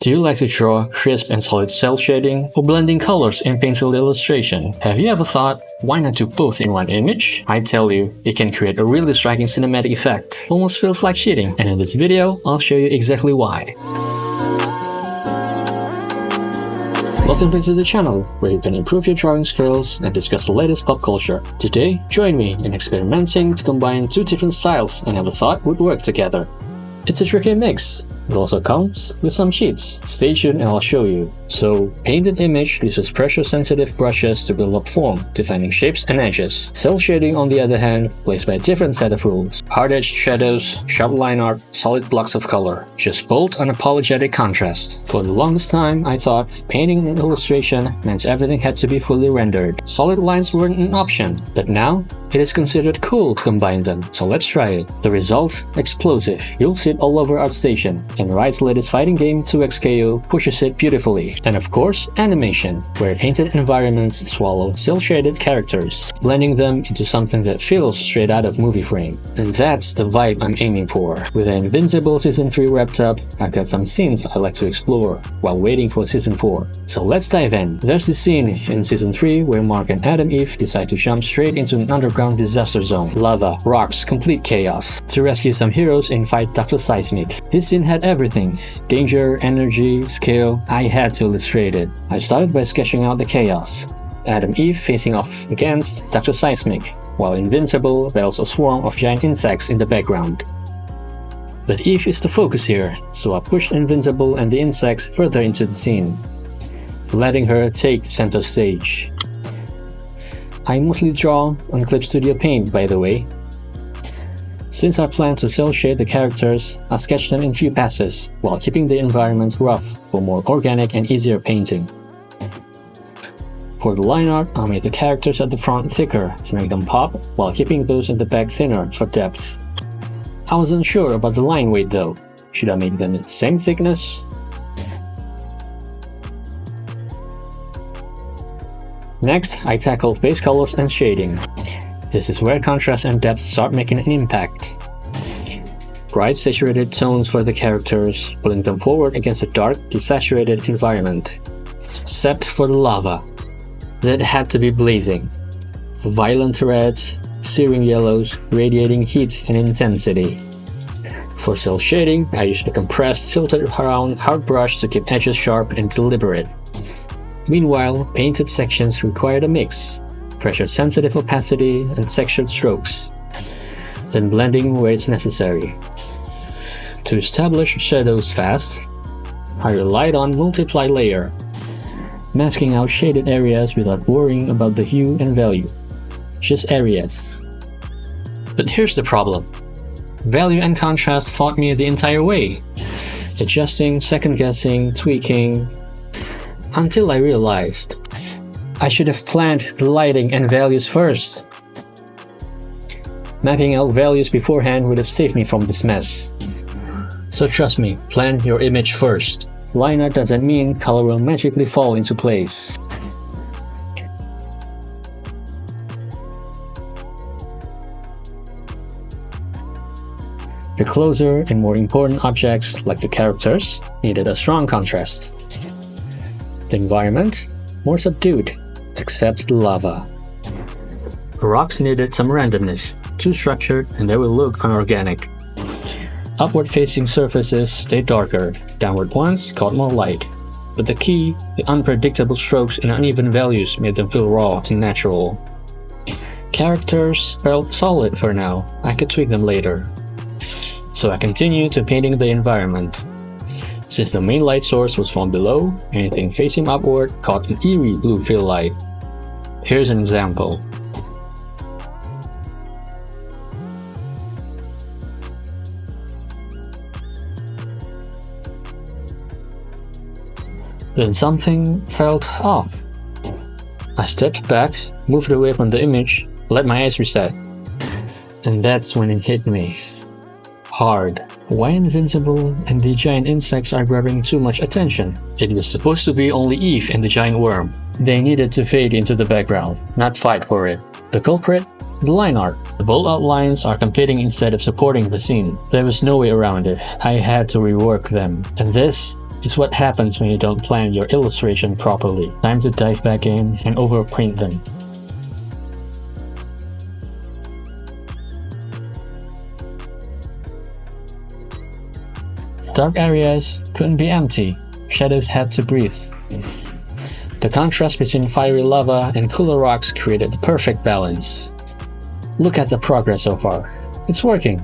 Do you like to draw crisp and solid cel shading or blending colors in pencil illustration? Have you ever thought, why not do both in one image? I tell you, it can create a really striking cinematic effect. Almost feels like cheating, and in this video, I'll show you exactly why. Welcome back to the channel, where you can improve your drawing skills and discuss the latest pop culture. Today, join me in experimenting to combine two different styles I never thought would work together. It's a tricky mix. It also comes with some cheats. Stay tuned and I'll show you. So, painted image uses pressure-sensitive brushes to build up form, defining shapes and edges. Cel shading, on the other hand, plays by a different set of rules. Hard-edged shadows, sharp line art, solid blocks of color. Just bold, unapologetic contrast. For the longest time, I thought painting an illustration meant everything had to be fully rendered. Solid lines weren't an option, but now it is considered cool to combine them, so let's try it. The result? Explosive. You'll see it all over ArtStation, and Riot's latest fighting game 2XKO pushes it beautifully. And of course, animation, where painted environments swallow cel-shaded characters, blending them into something that feels straight out of movie frame. And that's the vibe I'm aiming for. With Invincible Season 3 wrapped up, I've got some scenes I like to explore while waiting for Season 4. So let's dive in. There's this scene in Season 3 where Mark and Adam Eve decide to jump straight into an underground disaster zone. Lava, rocks, complete chaos. To rescue some heroes and fight Dr. Seismic. This scene had everything. Danger, energy, skill. I had to illustrate it. I started by sketching out the chaos. Adam Eve facing off against Dr. Seismic, while Invincible battles a swarm of giant insects in the background. But Eve is the focus here, so I pushed Invincible and the insects further into the scene, letting her take the center stage. I mostly draw on Clip Studio Paint, by the way. Since I plan to cel shade the characters, I sketch them in few passes, while keeping the environment rough for more organic and easier painting. For the line art, I made the characters at the front thicker to make them pop, while keeping those in the back thinner for depth. I was unsure about the line weight though. Should I make them the same thickness? Next, I tackle face colors and shading. This is where contrast and depth start making an impact. Bright saturated tones for the characters, pulling them forward against a dark, desaturated environment. Except for the lava. That had to be blazing. Violent reds, searing yellows, radiating heat and intensity. For cel shading, I used a compressed, tilted around hard brush to keep edges sharp and deliberate. Meanwhile, painted sections required a mix. Pressure-sensitive opacity and textured strokes, then blending where it's necessary. To establish shadows fast, I relied on multiply layer, masking out shaded areas without worrying about the hue and value, just areas. But here's the problem. Value and contrast fought me the entire way, adjusting, second-guessing, tweaking, until I realized I should have planned the lighting and values first. Mapping out values beforehand would have saved me from this mess. So trust me, plan your image first. Line art doesn't mean color will magically fall into place. The closer and more important objects, like the characters, needed a strong contrast. The environment, more subdued, except the lava. The rocks needed some randomness, too structured and they will look unorganic. Upward facing surfaces stayed darker, downward ones caught more light. But the key, the unpredictable strokes and uneven values made them feel raw and natural. Characters felt solid for now, I could tweak them later. So I continued to painting the environment. Since the main light source was from below, anything facing upward caught an eerie blue fill light. Here's an example. Then something felt off. I stepped back, moved away from the image, let my eyes reset. And that's when it hit me. Hard. Why Invincible and the giant insects are grabbing too much attention? It was supposed to be only Eve and the giant worm. They needed to fade into the background, not fight for it. The culprit? The line art. The bold outlines are competing instead of supporting the scene. There was no way around it. I had to rework them. And this It's what happens when you don't plan your illustration properly. Time to dive back in and overprint them. Dark areas couldn't be empty. Shadows had to breathe. The contrast between fiery lava and cooler rocks created the perfect balance. Look at the progress so far. It's working.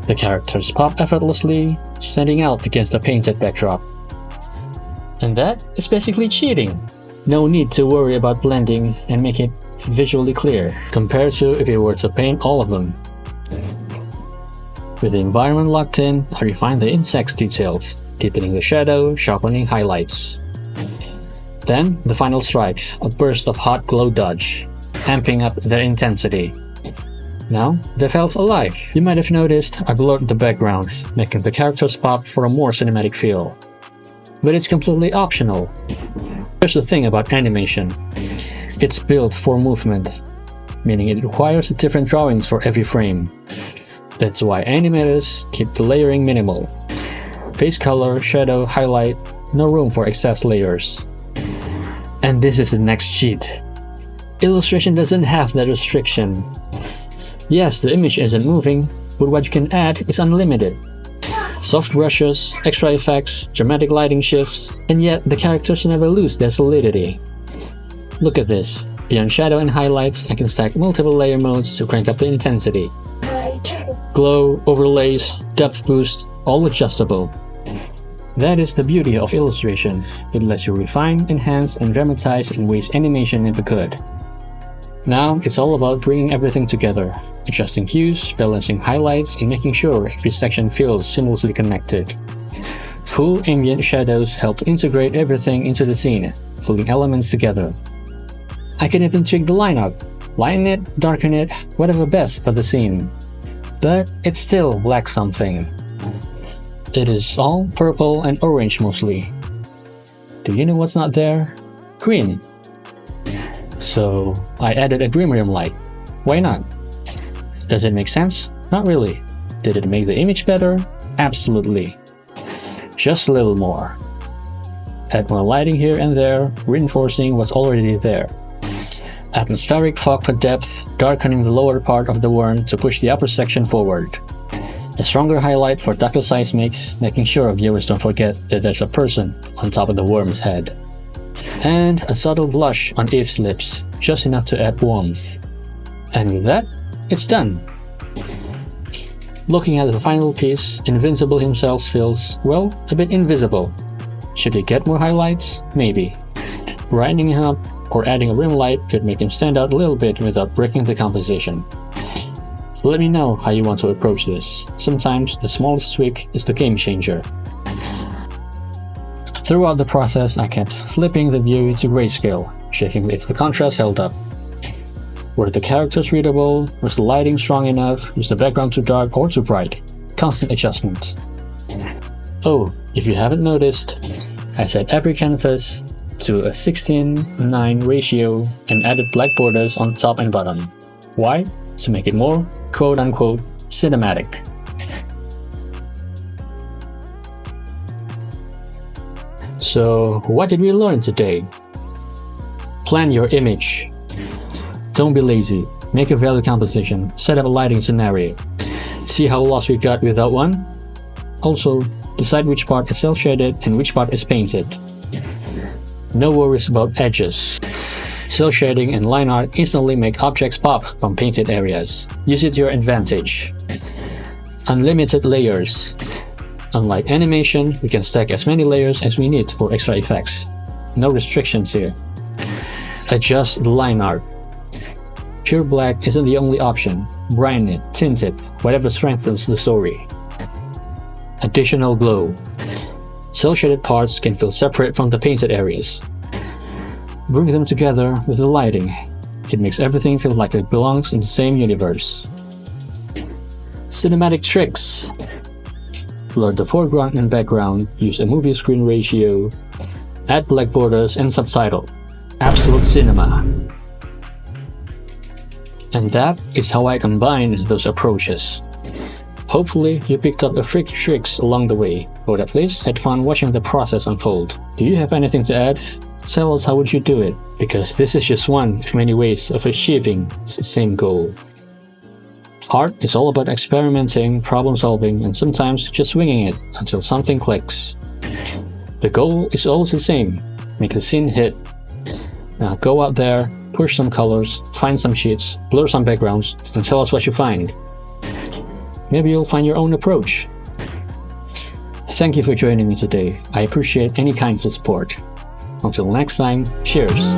The characters pop effortlessly, standing out against the painted backdrop. And that is basically cheating. No need to worry about blending and make it visually clear, compared to if you were to paint all of them. With the environment locked in, I refined the insect's details, deepening the shadow, sharpening highlights. Then, the final strike, a burst of hot glow dodge, amping up their intensity. Now, they felt alive. You might have noticed I blurred the background, making the characters pop for a more cinematic feel. But it's completely optional. Here's the thing about animation. It's built for movement, meaning it requires different drawings for every frame. That's why animators keep the layering minimal. Face color, shadow, highlight, no room for excess layers. And this is the next cheat. Illustration doesn't have that restriction. Yes, the image isn't moving, but what you can add is unlimited. Soft brushes, extra effects, dramatic lighting shifts, and yet the characters never lose their solidity. Look at this. Beyond shadow and highlights, I can stack multiple layer modes to crank up the intensity. Glow, overlays, depth boost, all adjustable. That is the beauty of illustration. It lets you refine, enhance, and dramatize in ways animation never could. Now, it's all about bringing everything together, adjusting hues, balancing highlights, and making sure every section feels seamlessly connected. Full ambient shadows help integrate everything into the scene, pulling elements together. I can even tweak the lineup, lighten it, darken it, whatever best for the scene. But it still lacks something. It is all purple and orange mostly. Do you know what's not there? Green. So I added a green rim light. Why not? Does it make sense? Not really. Did it make the image better? Absolutely. Just a little more. Add more lighting here and there, reinforcing what's already there. Atmospheric fog for depth, darkening the lower part of the worm to push the upper section forward. A stronger highlight for tactile seismic, making sure viewers don't forget that there's a person on top of the worm's head. And a subtle blush on Eve's lips, just enough to add warmth. And with that, it's done. Looking at the final piece, Invincible himself feels, well, a bit invisible. Should he get more highlights? Maybe. Brightening him up or adding a rim light could make him stand out a little bit without breaking the composition. So let me know how you want to approach this. Sometimes the smallest tweak is the game changer. Throughout the process, I kept flipping the view to grayscale, checking if the contrast held up. Were the characters readable? Was the lighting strong enough? Was the background too dark or too bright? Constant adjustment. Oh, if you haven't noticed, I set every canvas to a 16:9 ratio and added black borders on top and bottom. Why? To make it more, quote-unquote, cinematic. So, what did we learn today? Plan your image. Don't be lazy. Make a value composition. Set up a lighting scenario. See how lost we got without one? Also, decide which part is cel-shaded and which part is painted. No worries about edges. Cel-shading and line art instantly make objects pop from painted areas. Use it to your advantage. Unlimited layers. Unlike animation, we can stack as many layers as we need for extra effects. No restrictions here. Adjust the line art. Pure black isn't the only option. Brighten it, tint it, whatever strengthens the story. Additional glow. Cel-shaded parts can feel separate from the painted areas. Bring them together with the lighting. It makes everything feel like it belongs in the same universe. Cinematic tricks. Blur the foreground and background, use a movie screen ratio, add black borders and subtitle. Absolute cinema. And that is how I combine those approaches. Hopefully you picked up a few tricks along the way. or at least had fun watching the process unfold. Do you have anything to add? Tell us how would you do it, because this is just one of many ways of achieving the same goal. Art is all about experimenting, problem solving, and sometimes just winging it until something clicks. The goal is always the same: make the scene hit. Now go out there, push some colors, find some sheets, blur some backgrounds, and tell us what you find. Maybe you'll find your own approach. Thank you for joining me today. I appreciate any kind of support. Until next time, cheers!